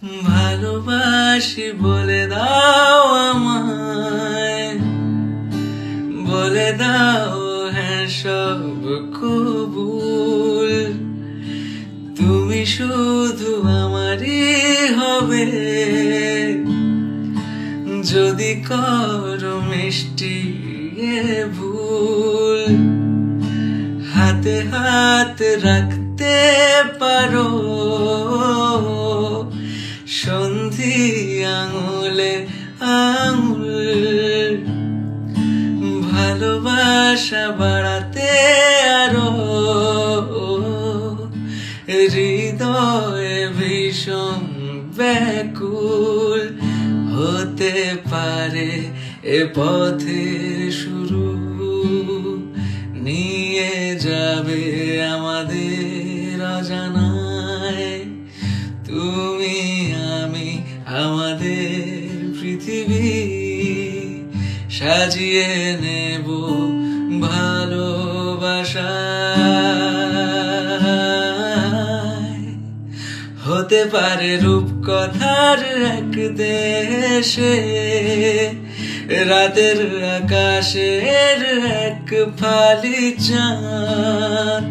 ভালোবাসি বলে দাও আমায়, বলে দাও হ্যাঁ সব কবুল। তুমি শুধু আমারই হবে, যদি করো মিষ্টি এ ভুল। হাতে হাত রাখতে পারো, সন্ধি আঙুলে আঙুল। ভালোবাসা বাড়াতে আরো, হৃদয়ে ভীষণ ব্যাকুল। হতে পারে এ পথের শুরু, নিয়ে যাবে আমাদের অজানায়। তুমি আমি আমাদের পৃথিবী, সাজিয়ে নেব ভালোবাসায়। হতে পারে রূপকথার এক দেশে, রাতের আকাশের এক ফালি চাঁদ।